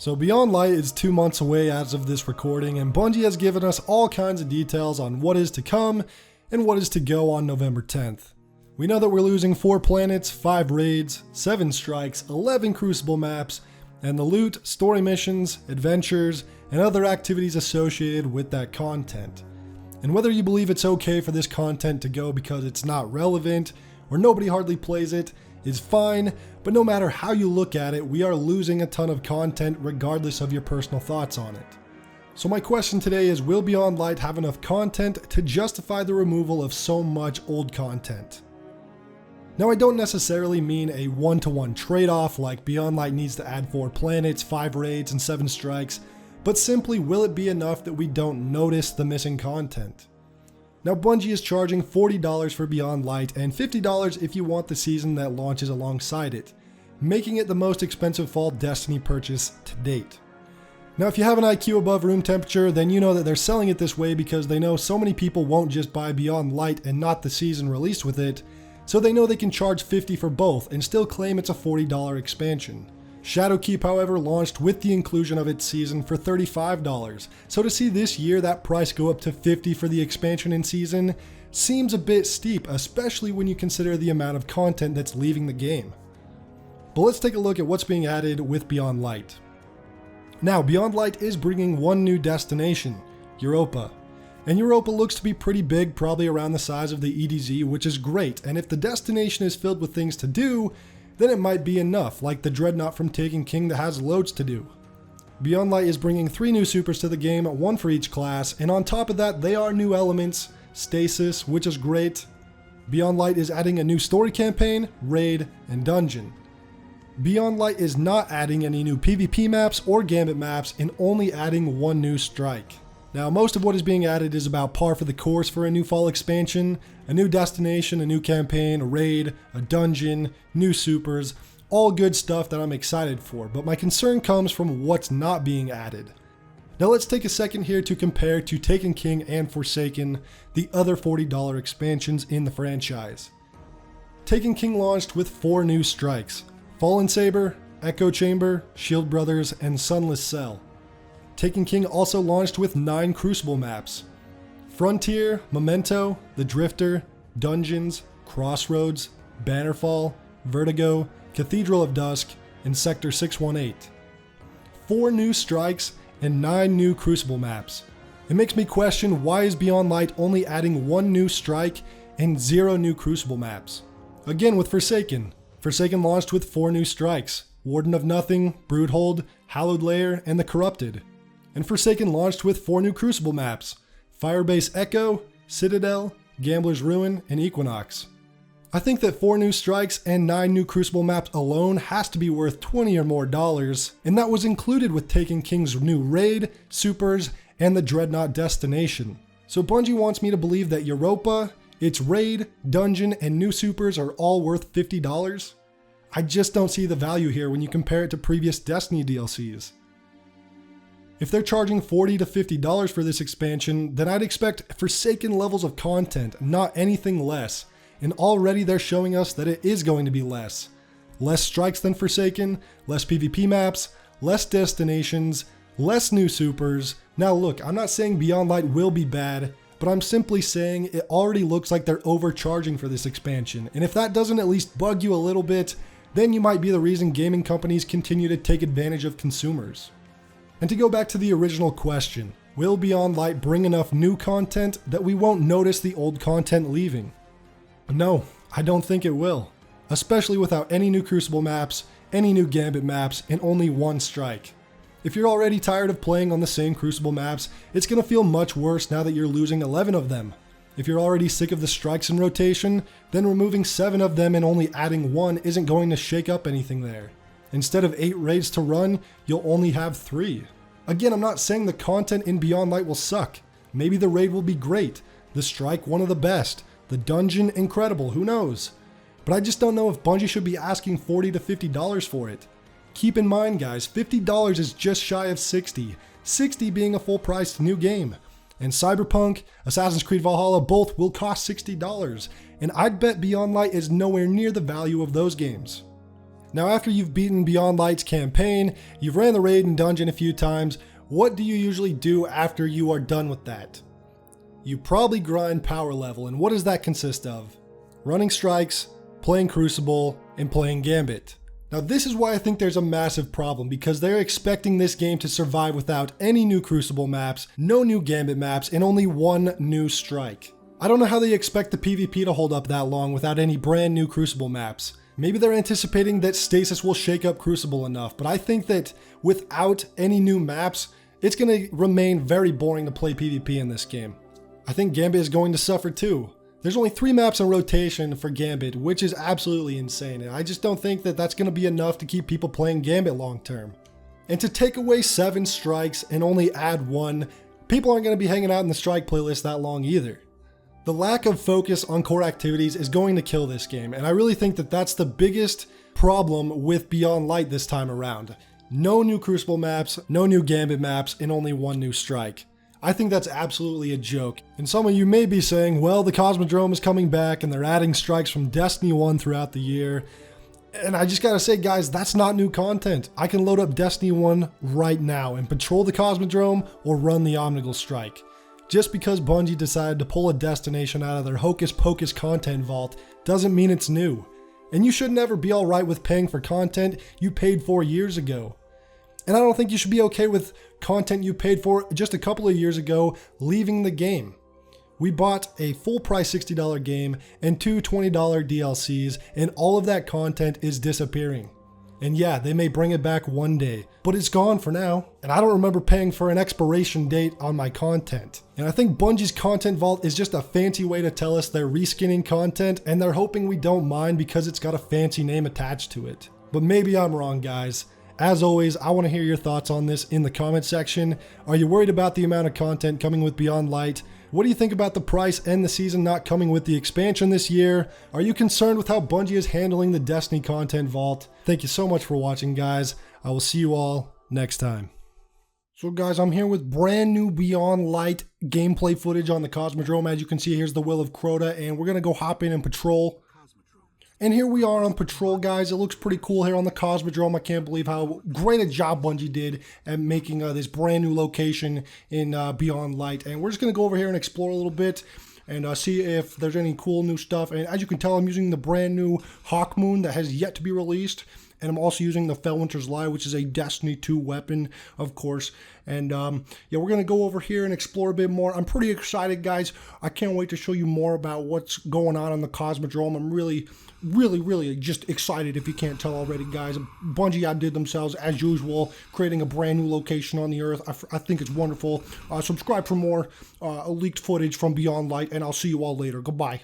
So Beyond Light is 2 months away as of this recording, and Bungie has given us all kinds of details on what is to come and what is to go on November 10th. We know that we're losing 4 planets, 5 raids, 7 strikes, 11 Crucible maps, and the loot, story missions, adventures, and other activities associated with that content. And whether you believe it's okay for this content to go because it's not relevant or nobody hardly plays it is fine, but no matter how you look at it, we are losing a ton of content regardless of your personal thoughts on it. So my question today is, will Beyond Light have enough content to justify the removal of so much old content? Now, I don't necessarily mean a one-to-one trade-off like Beyond Light needs to add 4 planets, 5 raids, and 7 strikes, but simply will it be enough that we don't notice the missing content? Now, Bungie is charging $40 for Beyond Light and $50 if you want the season that launches alongside it, making it the most expensive fall Destiny purchase to date. Now, if you have an IQ above room temperature, then you know that they're selling it this way because they know so many people won't just buy Beyond Light and not the season released with it, so they know they can charge $50 for both and still claim it's a $40 expansion. Shadowkeep, however, launched with the inclusion of its season for $35, so to see this year that price go up to $50 for the expansion and season seems a bit steep, especially when you consider the amount of content that's leaving the game. But let's take a look at what's being added with Beyond Light. Now, Beyond Light is bringing one new destination, Europa. And Europa looks to be pretty big, probably around the size of the EDZ, which is great, and if the destination is filled with things to do, then it might be enough, like the Dreadnought from Taken King that has loads to do. Beyond Light is bringing 3 new supers to the game, 1 for each class, and on top of that, they are new elements, Stasis, which is great. Beyond Light is adding a new story campaign, raid, and dungeon. Beyond Light is not adding any new PvP maps or Gambit maps, and only adding 1 new strike. Now, most of what is being added is about par for the course for a new fall expansion, a new destination, a new campaign, a raid, a dungeon, new supers, all good stuff that I'm excited for, but my concern comes from what's not being added. Now let's take a second here to compare to Taken King and Forsaken, the other $40 expansions in the franchise. Taken King launched with 4 new strikes: Fallen Saber, Echo Chamber, Shield Brothers, and Sunless Cell. Taken King also launched with 9 Crucible maps: Frontier, Memento, The Drifter, Dungeons, Crossroads, Bannerfall, Vertigo, Cathedral of Dusk, and Sector 618. 4 new strikes and 9 new Crucible maps. It makes me question, why is Beyond Light only adding 1 new strike and 0 new Crucible maps? Again with Forsaken. Forsaken launched with 4 new strikes: Warden of Nothing, Broodhold, Hallowed Lair, and The Corrupted. And Forsaken launched with 4 new Crucible maps: Firebase Echo, Citadel, Gambler's Ruin, and Equinox. I think that 4 new strikes and 9 new Crucible maps alone has to be worth $20 or more, and that was included with Taken King's new raid, supers, and the Dreadnought destination. So Bungie wants me to believe that Europa, its raid, dungeon, and new supers are all worth $50? I just don't see the value here when you compare it to previous Destiny DLCs. If they're charging $40 to $50 for this expansion, then I'd expect Forsaken levels of content, not anything less. And already they're showing us that it is going to be less. Less strikes than Forsaken, less PvP maps, less destinations, less new supers. Now look, I'm not saying Beyond Light will be bad, but I'm simply saying it already looks like they're overcharging for this expansion. And if that doesn't at least bug you a little bit, then you might be the reason gaming companies continue to take advantage of consumers. And to go back to the original question, will Beyond Light bring enough new content that we won't notice the old content leaving? No, I don't think it will, especially without any new Crucible maps, any new Gambit maps, and only 1 strike. If you're already tired of playing on the same Crucible maps, it's going to feel much worse now that you're losing 11 of them. If you're already sick of the strikes in rotation, then removing 7 of them and only adding 1 isn't going to shake up anything there. Instead of 8 raids to run, you'll only have 3. Again, I'm not saying the content in Beyond Light will suck. Maybe the raid will be great, the strike one of the best, the dungeon incredible, who knows? But I just don't know if Bungie should be asking $40 to $50 for it. Keep in mind guys, $50 is just shy of $60, $60 being a full priced new game. And Cyberpunk, Assassin's Creed Valhalla both will cost $60, and I'd bet Beyond Light is nowhere near the value of those games. Now after you've beaten Beyond Light's campaign, you've ran the raid and dungeon a few times, what do you usually do after you are done with that? You probably grind power level, and what does that consist of? Running strikes, playing Crucible, and playing Gambit. Now this is why I think there's a massive problem, because they're expecting this game to survive without any new Crucible maps, no new Gambit maps, and only one new strike. I don't know how they expect the PvP to hold up that long without any brand new Crucible maps. Maybe they're anticipating that Stasis will shake up Crucible enough, but I think that without any new maps, it's going to remain very boring to play PvP in this game. I think Gambit is going to suffer too. There's only 3 maps in rotation for Gambit, which is absolutely insane, and I just don't think that that's going to be enough to keep people playing Gambit long term. And to take away 7 strikes and only add 1, people aren't going to be hanging out in the strike playlist that long either. The lack of focus on core activities is going to kill this game, and I really think that that's the biggest problem with Beyond Light this time around. No new Crucible maps, no new Gambit maps, and only 1 new strike. I think that's absolutely a joke. And some of you may be saying, well, the Cosmodrome is coming back and they're adding strikes from Destiny 1 throughout the year. And I just gotta say, guys, that's not new content. I can load up Destiny 1 right now and patrol the Cosmodrome or run the Omnigul Strike. Just because Bungie decided to pull a destination out of their hocus pocus content vault doesn't mean it's new. And you should never be alright with paying for content you paid for years ago. And I don't think you should be okay with content you paid for just a couple of years ago leaving the game. We bought a full price $60 game and 2 $20 DLCs, and all of that content is disappearing. And yeah, they may bring it back one day, but it's gone for now. And I don't remember paying for an expiration date on my content. And I think Bungie's content vault is just a fancy way to tell us they're reskinning content, and they're hoping we don't mind because it's got a fancy name attached to it. But maybe I'm wrong, guys. As always, I want to hear your thoughts on this in the comment section. Are you worried about the amount of content coming with Beyond Light? What do you think about the price and the season not coming with the expansion this year? Are you concerned with how Bungie is handling the Destiny content vault? Thank you so much for watching, guys. I will see you all next time. So guys, I'm here with brand new Beyond Light gameplay footage on the Cosmodrome. As you can see, here's the Will of Crota, and we're going to go hop in and patrol. And here we are on patrol, guys. It looks pretty cool here on the Cosmodrome. I can't believe how great a job Bungie did at making this brand new location in Beyond Light. And we're just going to go over here and explore a little bit and see if there's any cool new stuff. And as you can tell, I'm using the brand new Hawkmoon that has yet to be released. And I'm also using the Felwinter's Lie, which is a Destiny 2 weapon, of course. And yeah, we're going to go over here and explore a bit more. I'm pretty excited, guys. I can't wait to show you more about what's going on the Cosmodrome. I'm really just excited, if you can't tell already, guys. Bungie outdid themselves as usual, creating a brand new location on the Earth. I think it's wonderful. Subscribe for more leaked footage from Beyond Light, and I'll see you all later. Goodbye.